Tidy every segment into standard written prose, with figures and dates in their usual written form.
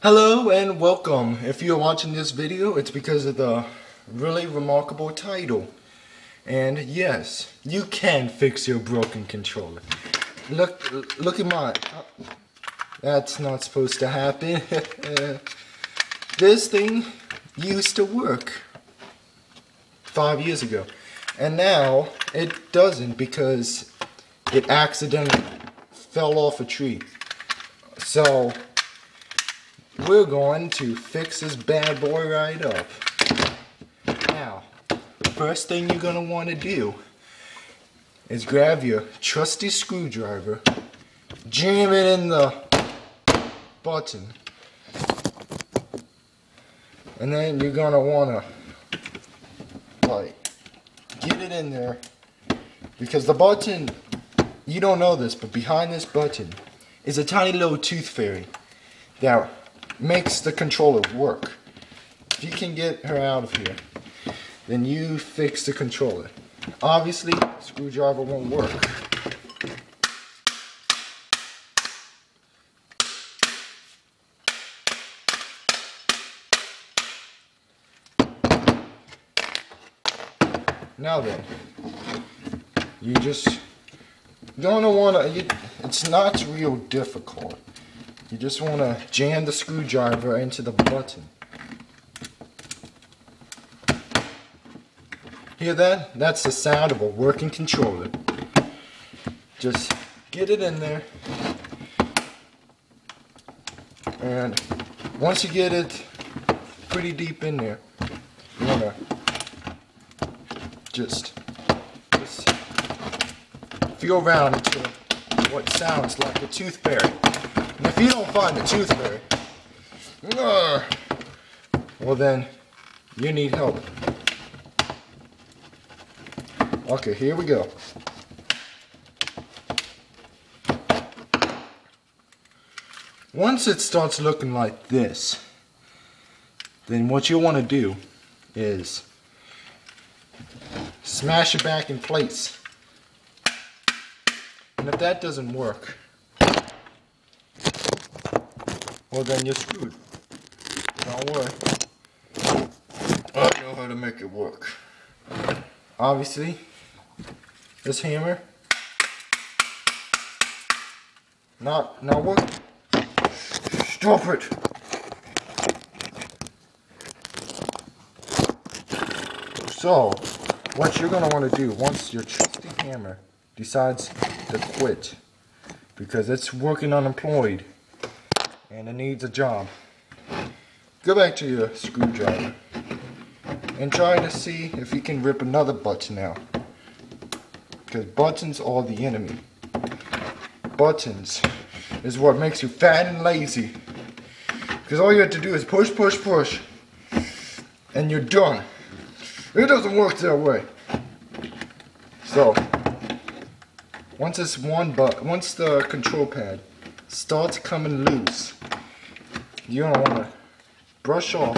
Hello and welcome. If you're watching this video, it's because of the really remarkable title. And yes, you can fix your broken controller. Look at mine. That's not supposed to happen. This thing used to work 5 years ago. And now it doesn't because it accidentally fell off a tree. So we're going to fix this bad boy right up. Now, first thing you're going to want to do is grab your trusty screwdriver, jam it in the button, and then you're going to want to get it in there, because the button, you don't know this, but behind this button is a tiny little tooth fairy that makes the controller work. If you can get her out of here, then you fix the controller. Obviously, screwdriver won't work. Now then, you just gonna wanna, it's not real difficult. You just want to jam the screwdriver into the button. Hear that? That's the sound of a working controller. Just get it in there. And once you get it pretty deep in there, you want to just feel around until what sounds like a tooth fairy. And if you don't find the tooth fairy, well then, you need help. Okay, here we go. Once it starts looking like this, then what you want to do is smash it back in place. And if that doesn't work, well then you're screwed. Don't worry. I know how to make it work. Obviously, this hammer not working. Stop it. So, what you're gonna want to do once your trusty hammer decides to quit because it's working unemployed and it needs a job, go back to your screwdriver and try to see if you can rip another button out, because buttons are the enemy. Buttons is what makes you fat and lazy, because all you have to do is push, push, push, and you're done. It doesn't work that way. So once the control pad starts coming loose, you're gonna want to brush off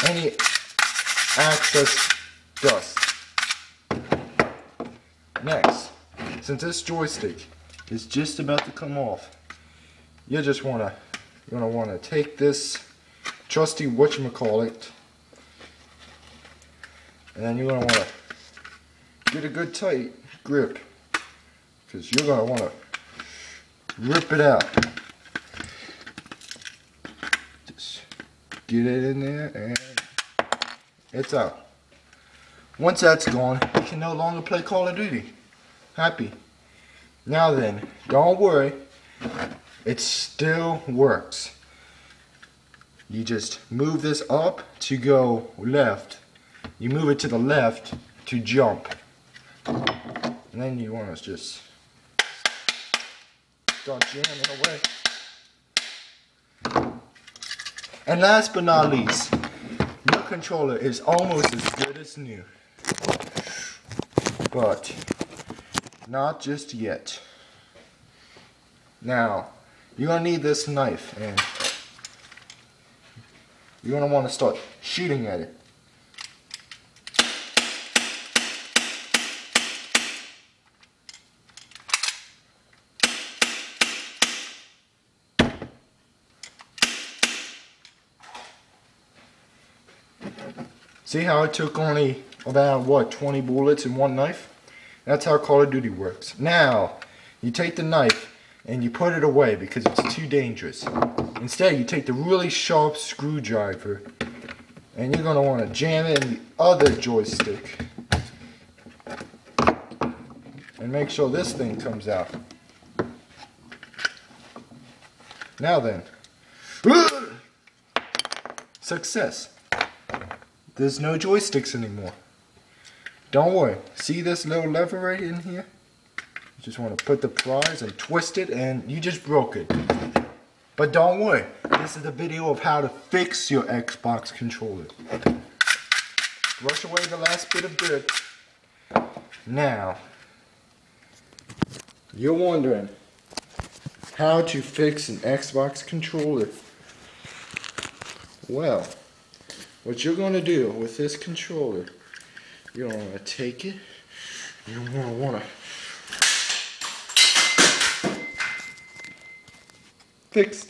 any excess dust. Next, since this joystick is just about to come off, you're gonna want to take this trusty whatchamacallit, and then you're gonna want to get a good tight grip, because you're gonna want to rip it out. Just get it in there and it's out. Once that's gone, you can no longer play Call of Duty. Happy. Now then, don't worry, it still works. You just move this up to go left. You move it to the left to jump. And then you want to just start jamming away. And last but not least, your controller is almost as good as new. But not just yet. Now, you're going to need this knife, and you're going to want to start shooting at it. See how it took only about, what, 20 bullets in one knife? That's how Call of Duty works. Now, you take the knife and you put it away because it's too dangerous. Instead, you take the really sharp screwdriver and you're going to want to jam it in the other joystick and make sure this thing comes out. Now then, success. There's no joysticks anymore. Don't worry. See this little lever right in here? You just want to put the prize and twist it and you just broke it. But don't worry. This is a video of how to fix your Xbox controller. Brush away the last bit of dirt. Now, you're wondering how to fix an Xbox controller. Well, what you're going to do with this controller, you're going to take it, you're going to want to fix